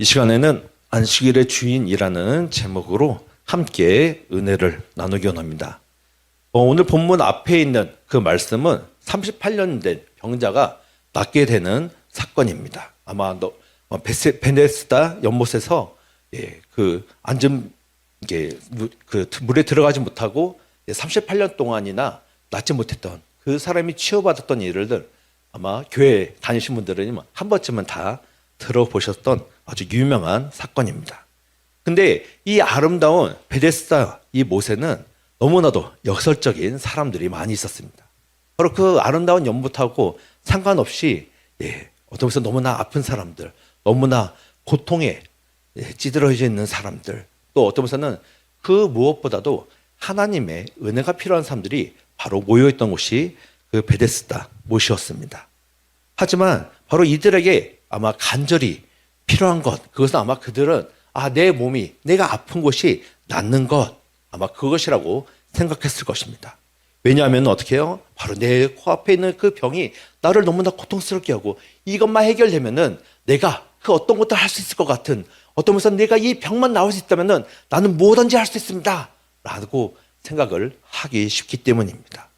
이 시간에는 안식일의 주인이라는 제목으로 함께 은혜를 나누기 원합니다. 오늘 본문 앞에 있는 그 말씀은 38년 된 병자가 낫게 되는 사건입니다. 아마 베데스다 연못에서 그 앉은 그 물에 들어가지 못하고 38년 동안이나 낫지 못했던 그 사람이 치유받았던 일들 아마 교회 다니신 분들은 한 번쯤은 다 들어보셨던 아주 유명한 사건입니다. 근데 이 아름다운 베데스다 이 못에는 너무나도 역설적인 사람들이 많이 있었습니다. 바로 그 아름다운 연못하고 상관없이 어떤 면에서 너무나 아픈 사람들, 너무나 고통에 찌들어져 있는 사람들, 또 어떤 면에서는 그 무엇보다도 하나님의 은혜가 필요한 사람들이 바로 모여있던 곳이 그 베데스다 못이었습니다. 하지만 바로 이들에게 아마 간절히 필요한 것, 그것은 아마 그들은 내 몸이, 내가 아픈 곳이 낫는 것, 아마 그것이라고 생각했을 것입니다. 왜냐하면 어떻게 해요? 바로 내 코앞에 있는 그 병이 나를 너무나 고통스럽게 하고 이것만 해결되면은 내가 그 어떤 것도 할 수 있을 것 같은, 어떤 면에서 내가 이 병만 나올 수 있다면은 나는 뭐든지 할 수 있습니다 라고 생각을 하기 쉽기 때문입니다.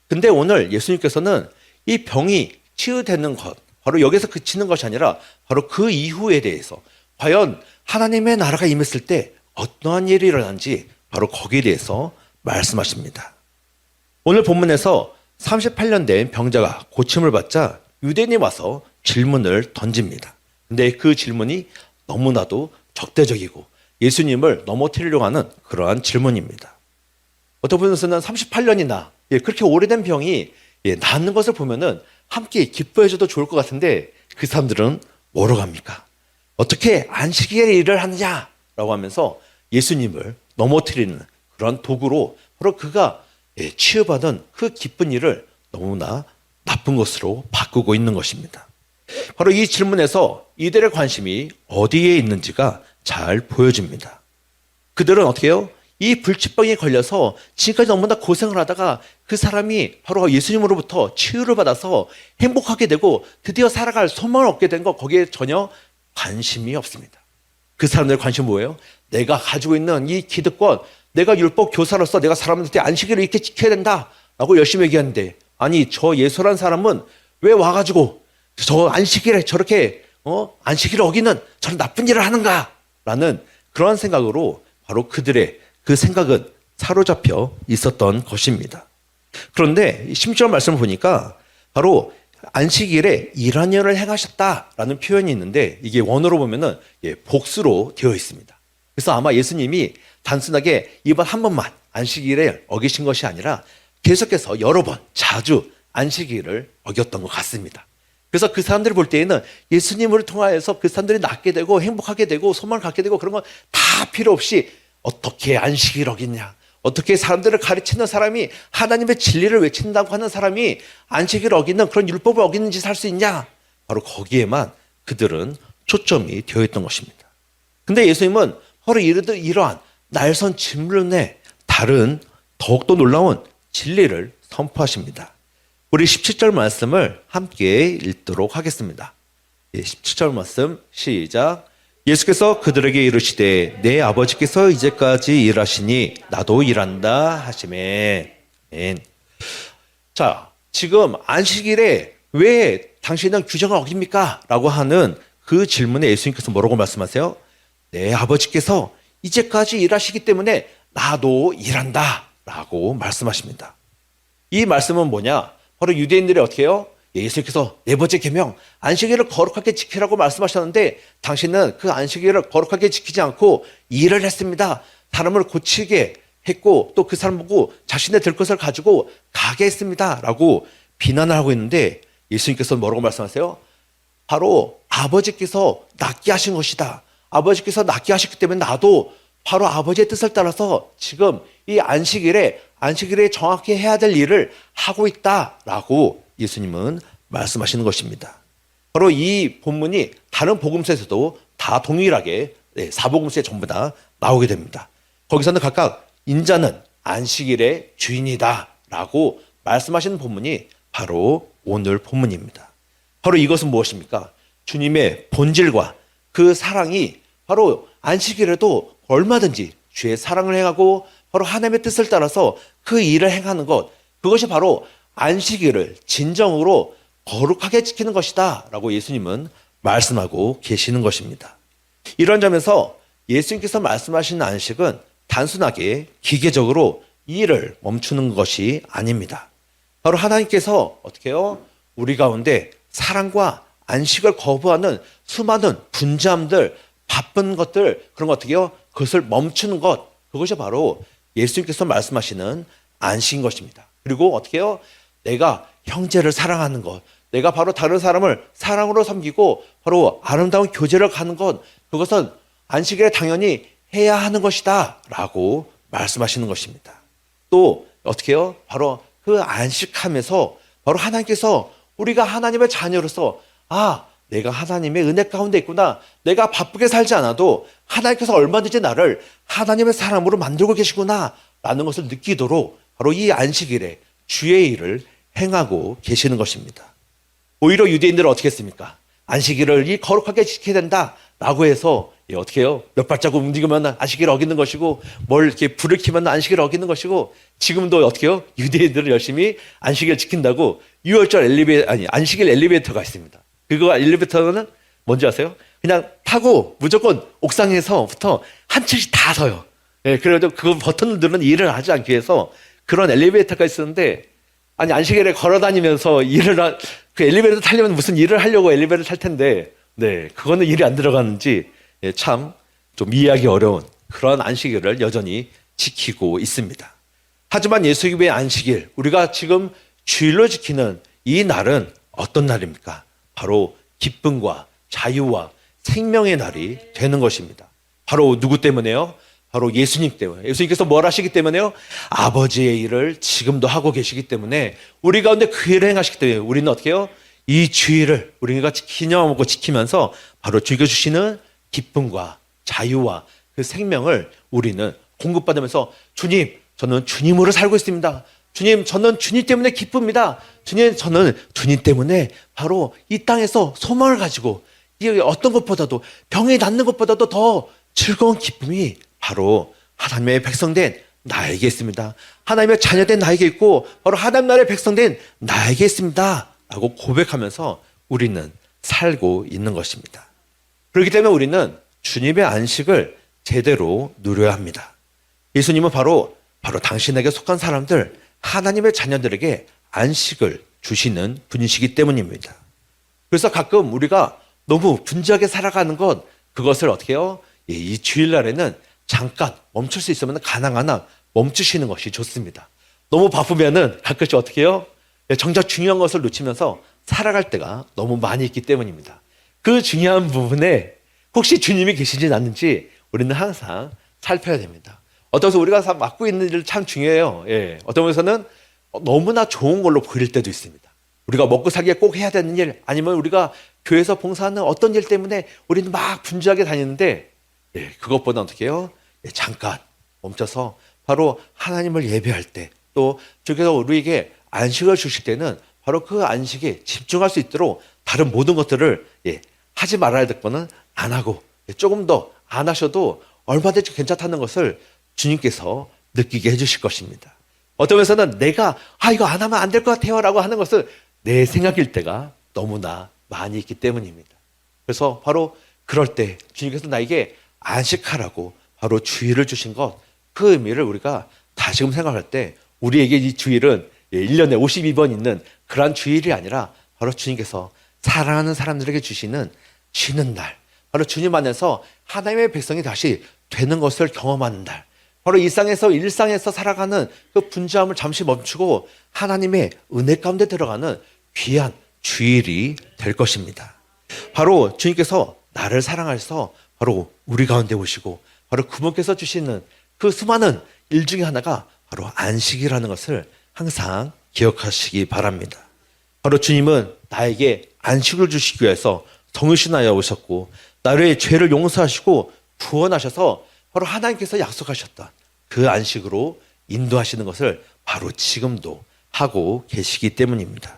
근데 오늘 예수님께서는 이 병이 치유되는 것, 바로 여기서 그치는 것이 아니라 바로 그 이후에 대해서 과연 하나님의 나라가 임했을 때 어떠한 일이 일어난지 바로 거기에 대해서 말씀하십니다. 오늘 본문에서 38년 된 병자가 고침을 받자 유대인이 와서 질문을 던집니다. 근데 그 질문이 너무나도 적대적이고 예수님을 넘어뜨리려고 하는 그러한 질문입니다. 어떤 분에서는 38년이나 그렇게 오래된 병이 낫는 것을 보면은 함께 기뻐해줘도 좋을 것 같은데 그 사람들은 뭐로 갑니까? 어떻게 안식일에 일을 하느냐라고 하면서 예수님을 넘어뜨리는 그런 도구로 바로 그가 치유받은 그 기쁜 일을 너무나 나쁜 것으로 바꾸고 있는 것입니다. 바로 이 질문에서 이들의 관심이 어디에 있는지가 잘 보여집니다. 그들은 어떻게 해요? 이 불치병에 걸려서 지금까지 너무나 고생을 하다가 그 사람이 바로 예수님으로부터 치유를 받아서 행복하게 되고 드디어 살아갈 소망을 얻게 된 것, 거기에 전혀 관심이 없습니다. 그 사람들의 관심은 뭐예요? 내가 가지고 있는 이 기득권, 내가 율법 교사로서 내가 사람들한테 안식일을 이렇게 지켜야 된다라고 열심히 얘기하는데, 아니 저 예수란 사람은 왜 와가지고 저 안식일에 저렇게 안식일을 어기는 저런 나쁜 일을 하는가라는 그런 생각으로 바로 그들의 그 생각은 사로잡혀 있었던 것입니다. 그런데 10절 말씀을 보니까 바로 안식일에 이런 일을 행하셨다라는 표현이 있는데 이게 원어로 보면은 복수로 되어 있습니다. 그래서 아마 예수님이 단순하게 이번 한 번만 안식일에 어기신 것이 아니라 계속해서 여러 번 자주 안식일을 어겼던 것 같습니다. 그래서 그 사람들을 볼 때에는 예수님을 통하여서 그 사람들이 낫게 되고 행복하게 되고 소망을 갖게 되고 그런 건 다 필요 없이 어떻게 안식일을 어기냐, 어떻게 사람들을 가르치는 사람이 하나님의 진리를 외친다고 하는 사람이 안식일을 어기는 그런 율법을 어기는 짓을 할 수 있냐, 바로 거기에만 그들은 초점이 되어 있던 것입니다. 근데 예수님은 바로 이러한 날선 질문에 다른 더욱더 놀라운 진리를 선포하십니다. 우리 17절 말씀을 함께 읽도록 하겠습니다. 17절 말씀 시작. 예수께서 그들에게 이르시되 내 아버지께서 이제까지 일하시니 나도 일한다 하시매. 자, 지금 안식일에 왜 당신은 규정을 어깁니까? 라고 하는 그 질문에 예수님께서 뭐라고 말씀하세요? 내 아버지께서 이제까지 일하시기 때문에 나도 일한다 라고 말씀하십니다. 이 말씀은 뭐냐? 바로 유대인들이 어떻게 해요? 예수님께서 네 번째 계명 안식일을 거룩하게 지키라고 말씀하셨는데 당신은 그 안식일을 거룩하게 지키지 않고 일을 했습니다. 사람을 고치게 했고 또 그 사람 보고 자신의 될 것을 가지고 가게 했습니다 라고 비난을 하고 있는데 예수님께서 뭐라고 말씀하세요? 바로 아버지께서 낫게 하신 것이다. 아버지께서 낫게 하셨기 때문에 나도 바로 아버지의 뜻을 따라서 지금 이 안식일에 정확히 해야 될 일을 하고 있다라고 예수님은 말씀하시는 것입니다. 바로 이 본문이 다른 복음서에서도 다 동일하게 사복음서에 전부 다 나오게 됩니다. 거기서는 각각 인자는 안식일의 주인이다라고 말씀하시는 본문이 바로 오늘 본문입니다. 바로 이것은 무엇입니까? 주님의 본질과 그 사랑이 바로 안식일에도 얼마든지 주의 사랑을 행하고 바로 하나님의 뜻을 따라서 그 일을 행하는 것, 그것이 바로 안식일을 진정으로 거룩하게 지키는 것이다 라고 예수님은 말씀하고 계시는 것입니다. 이런 점에서 예수님께서 말씀하시는 안식은 단순하게 기계적으로 일을 멈추는 것이 아닙니다. 바로 하나님께서 어떻게 해요? 우리 가운데 사랑과 안식을 거부하는 수많은 분주함들, 바쁜 것들, 그런 거 어떻게 해요? 그것을 멈추는 것, 그것이 바로 예수님께서 말씀하시는 안식인 것입니다. 그리고 어떻게 해요? 내가 형제를 사랑하는 것, 내가 바로 다른 사람을 사랑으로 섬기고 바로 아름다운 교제를 가는 것, 그것은 안식일에 당연히 해야 하는 것이다 라고 말씀하시는 것입니다. 또 어떻게 해요? 바로 그 안식함에서 바로 하나님께서 우리가 하나님의 자녀로서 내가 하나님의 은혜 가운데 있구나. 내가 바쁘게 살지 않아도 하나님께서 얼마든지 나를 하나님의 사람으로 만들고 계시구나 라는 것을 느끼도록 바로 이 안식일에 주의 일을 행하고 계시는 것입니다. 오히려 유대인들은 어떻게 했습니까? 안식일을 거룩하게 지켜야 된다라고 해서 어떻게 해요? 몇 발자국 움직이면 안식일을 어기는 것이고 뭘 이렇게 불을 켜면 안식일을 어기는 것이고 지금도 어떻게 해요? 유대인들은 열심히 안식일을 지킨다고 안식일 엘리베이터가 있습니다. 그거 엘리베이터는 뭔지 아세요? 그냥 타고 무조건 옥상에서부터 한 층씩 다 서요. 그래도 그 버튼을 누르는 일을 하지 않기 위해서 그런 엘리베이터가 있었는데 안식일에 걸어 다니면서 그 엘리베이터 타려면 무슨 일을 하려고 엘리베이터를 탈 텐데 그거는 일이 안 들어가는지 참 좀 이해하기 어려운 그런 안식일을 여전히 지키고 있습니다. 하지만 예수님의 안식일, 우리가 지금 주일로 지키는 이 날은 어떤 날입니까? 바로 기쁨과 자유와 생명의 날이 되는 것입니다. 바로 누구 때문에요? 바로 예수님 때문에. 예수님께서 뭘 하시기 때문에요? 아버지의 일을 지금도 하고 계시기 때문에 우리 가운데 그 일을 행하시기 때문에 우리는 어떻게 해요? 이 주일을 우리가 기념하고 지키면서 바로 즐겨주시는 기쁨과 자유와 그 생명을 우리는 공급받으면서 주님, 저는 주님으로 살고 있습니다. 주님, 저는 주님 때문에 기쁩니다. 주님, 저는 주님 때문에 바로 이 땅에서 소망을 가지고 어떤 것보다도 병이 낫는 것보다도 더 즐거운 기쁨이 바로 하나님의 백성된 나에게 있습니다. 하나님의 자녀된 나에게 있고 바로 하나님 나라의 백성된 나에게 있습니다 라고 고백하면서 우리는 살고 있는 것입니다. 그렇기 때문에 우리는 주님의 안식을 제대로 누려야 합니다. 예수님은 바로 당신에게 속한 사람들, 하나님의 자녀들에게 안식을 주시는 분이시기 때문입니다. 그래서 가끔 우리가 너무 분주하게 살아가는 것, 그것을 어떻게 해요? 이 주일날에는 잠깐 멈출 수 있으면 가능한 한 멈추시는 것이 좋습니다. 너무 바쁘면은 가끔씩 어떻게 해요? 정작 중요한 것을 놓치면서 살아갈 때가 너무 많이 있기 때문입니다. 그 중요한 부분에 혹시 주님이 계시진 않는지 우리는 항상 살펴야 됩니다. 어떤 면에서 우리가 맡고 있는 일 참 중요해요. 어떤 면에서는 너무나 좋은 걸로 보일 때도 있습니다. 우리가 먹고 살기에 꼭 해야 되는 일, 아니면 우리가 교회에서 봉사하는 어떤 일 때문에 우리는 막 분주하게 다니는데 그것보다 어떻게 해요? 잠깐 멈춰서 바로 하나님을 예배할 때, 또 주께서 우리에게 안식을 주실 때는 바로 그 안식에 집중할 수 있도록 다른 모든 것들을 하지 말아야 될 거는 안 하고 조금 더 안 하셔도 얼마든지 괜찮다는 것을 주님께서 느끼게 해주실 것입니다. 어떤 면에서는 내가 이거 안 하면 안 될 것 같아요 라고 하는 것은 내 생각일 때가 너무나 많이 있기 때문입니다. 그래서 바로 그럴 때 주님께서 나에게 안식하라고 바로 주일을 주신 것, 그 의미를 우리가 다시금 생각할 때 우리에게 이 주일은 1년에 52번 있는 그러한 주일이 아니라 바로 주님께서 사랑하는 사람들에게 주시는 쉬는 날, 바로 주님 안에서 하나님의 백성이 다시 되는 것을 경험하는 날, 바로 일상에서 살아가는 그 분주함을 잠시 멈추고 하나님의 은혜 가운데 들어가는 귀한 주일이 될 것입니다. 바로 주님께서 나를 사랑하셔서 바로 우리 가운데 오시고 바로 그분께서 주시는 그 수많은 일 중에 하나가 바로 안식이라는 것을 항상 기억하시기 바랍니다. 바로 주님은 나에게 안식을 주시기 위해서 성육신하여 오셨고 나의 죄를 용서하시고 구원하셔서 바로 하나님께서 약속하셨던 그 안식으로 인도하시는 것을 바로 지금도 하고 계시기 때문입니다.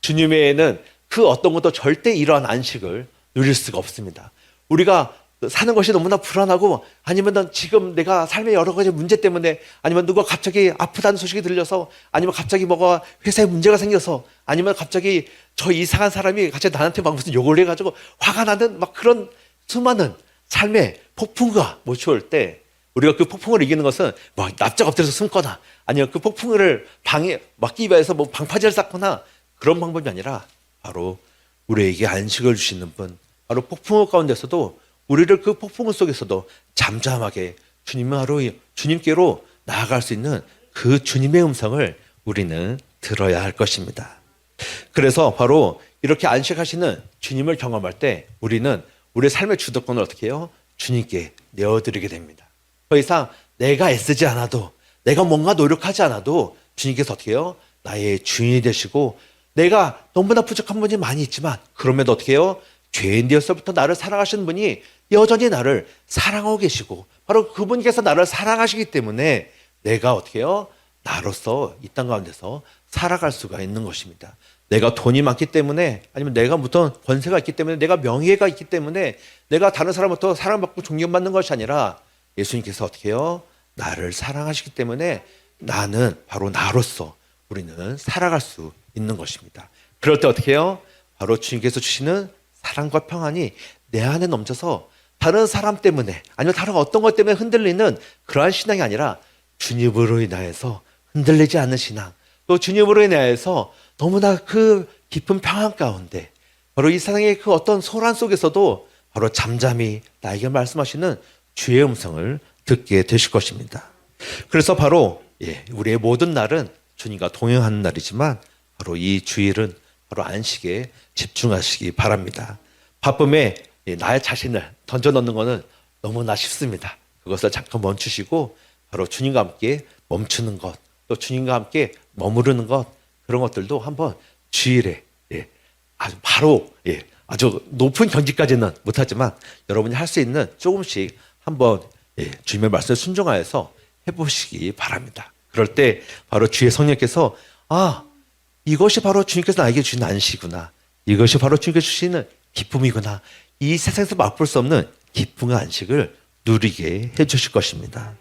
주님 외에는 그 어떤 것도 절대 이러한 안식을 누릴 수가 없습니다. 우리가 사는 것이 너무나 불안하고 아니면 지금 내가 삶의 여러 가지 문제 때문에 아니면 누가 갑자기 아프다는 소식이 들려서 아니면 갑자기 뭐가 회사에 문제가 생겨서 아니면 갑자기 저 이상한 사람이 갑자기 나한테 막 무슨 욕을 해가지고 화가 나는 막 그런 수많은 삶의 폭풍과 몰려올 때 우리가 그 폭풍을 이기는 것은 뭐 납작 엎드려서 숨거나 아니면 그 폭풍을 막기 위해서 뭐 방파제를 쌓거나 그런 방법이 아니라 바로 우리에게 안식을 주시는 분, 바로 폭풍 가운데서도 우리를 그 폭풍 속에서도 잠잠하게 주님께로 나아갈 수 있는 그 주님의 음성을 우리는 들어야 할 것입니다. 그래서 바로 이렇게 안식하시는 주님을 경험할 때 우리는 우리의 삶의 주도권을 어떻게 해요? 주님께 내어드리게 됩니다. 더 이상 내가 애쓰지 않아도 내가 뭔가 노력하지 않아도 주님께서 어떻게 해요? 나의 주인이 되시고 내가 너무나 부족한 분이 많이 있지만 그럼에도 어떻게 해요? 죄인 되어서부터 나를 사랑하시는 분이 여전히 나를 사랑하고 계시고 바로 그분께서 나를 사랑하시기 때문에 내가 어떻게 해요? 나로서 이 땅 가운데서 살아갈 수가 있는 것입니다. 내가 돈이 많기 때문에 아니면 내가 무슨 권세가 있기 때문에 내가 명예가 있기 때문에 내가 다른 사람부터 사랑받고 존경받는 것이 아니라 예수님께서 어떻게 해요? 나를 사랑하시기 때문에 나는 바로 나로서 우리는 살아갈 수 있는 것입니다. 그럴 때 어떻게 해요? 바로 주님께서 주시는 사랑과 평안이 내 안에 넘쳐서 다른 사람 때문에 아니면 다른 어떤 것 때문에 흔들리는 그러한 신앙이 아니라 주님으로 인하여서 흔들리지 않는 신앙, 또 주님으로 인하여서 너무나 그 깊은 평안 가운데 바로 이 세상의 그 어떤 소란 속에서도 바로 잠잠히 나에게 말씀하시는 주의 음성을 듣게 되실 것입니다. 그래서 바로 우리의 모든 날은 주님과 동행하는 날이지만 바로 이 주일은 바로 안식에 집중하시기 바랍니다. 바쁨에 나의 자신을 던져넣는 것은 너무나 쉽습니다. 그것을 잠깐 멈추시고 바로 주님과 함께 멈추는 것, 또 주님과 함께 머무르는 것, 그런 것들도 한번 주일에 아주 바로 아주 높은 경지까지는 못하지만 여러분이 할 수 있는 조금씩 한번 주님의 말씀에 순종하여서 해보시기 바랍니다. 그럴 때 바로 주의 성령께서 이것이 바로 주님께서 나에게 주신 안식이구나, 이것이 바로 주님께서 주시는 기쁨이구나, 이 세상에서 맛볼 수 없는 기쁨의 안식을 누리게 해주실 것입니다.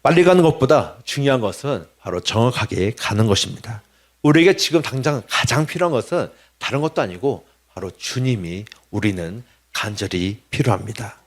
빨리 가는 것보다 중요한 것은 바로 정확하게 가는 것입니다. 우리에게 지금 당장 가장 필요한 것은 다른 것도 아니고 바로 주님이 우리는 간절히 필요합니다.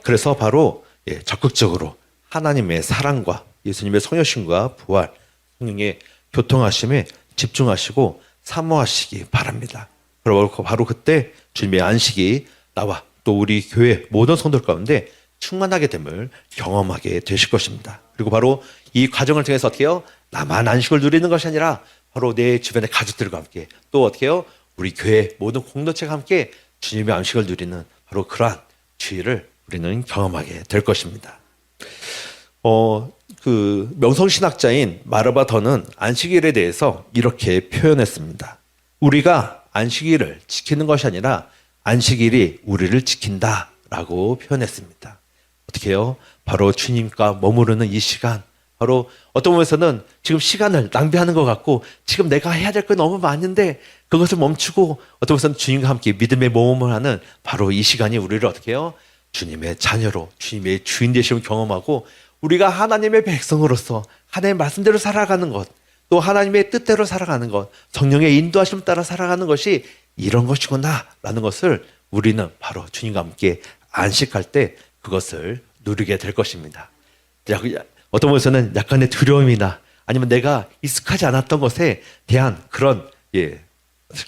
그래서 바로 적극적으로 하나님의 사랑과 예수님의 성령심과 부활, 성령의 교통하심에 집중하시고 사모하시기 바랍니다. 그리고 바로 그때 주님의 안식이 나와 또 우리 교회 모든 성도들 가운데 충만하게 됨을 경험하게 되실 것입니다. 그리고 바로 이 과정을 통해서 어떻게 해요? 나만 안식을 누리는 것이 아니라 바로 내 주변의 가족들과 함께 또 어떻게 해요? 우리 교회 모든 공동체가 함께 주님의 안식을 누리는 바로 그러한 주일을 우리는 경험하게 될 것입니다. 그 명성신학자인 마르바 던은 안식일에 대해서 이렇게 표현했습니다. 우리가 안식일을 지키는 것이 아니라 안식일이 우리를 지킨다라고 표현했습니다. 어떻게 해요? 바로 주님과 머무르는 이 시간, 바로 어떤 면에서는 지금 시간을 낭비하는 것 같고 지금 내가 해야 될 거 너무 많은데 그것을 멈추고 어떤 면에서는 주님과 함께 믿음의 모험을 하는 바로 이 시간이 우리를 어떻게 해요? 주님의 자녀로 주님의 주인 되심을 경험하고 우리가 하나님의 백성으로서 하나님의 말씀대로 살아가는 것, 또 하나님의 뜻대로 살아가는 것, 성령의 인도하심 따라 살아가는 것이 이런 것이구나 라는 것을 우리는 바로 주님과 함께 안식할 때 그것을 누리게 될 것입니다. 어떤 면에서는 약간의 두려움이나 아니면 내가 익숙하지 않았던 것에 대한 그런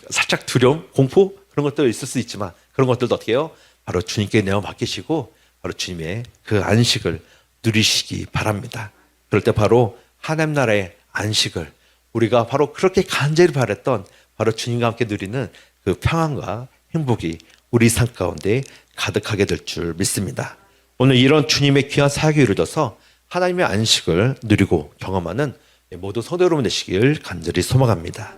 살짝 두려움, 공포 그런 것도 있을 수 있지만 그런 것들도 어떻게 해요? 바로 주님께 내어 맡기시고 바로 주님의 그 안식을 누리시기 바랍니다. 그럴 때 바로 하나님 나라의 안식을 우리가 바로 그렇게 간절히 바랬던 바로 주님과 함께 누리는 그 평안과 행복이 우리 삶 가운데 가득하게 될 줄 믿습니다. 오늘 이런 주님의 귀한 사역이 이루어져서 하나님의 안식을 누리고 경험하는 모든 성도 여러분 되시길 간절히 소망합니다.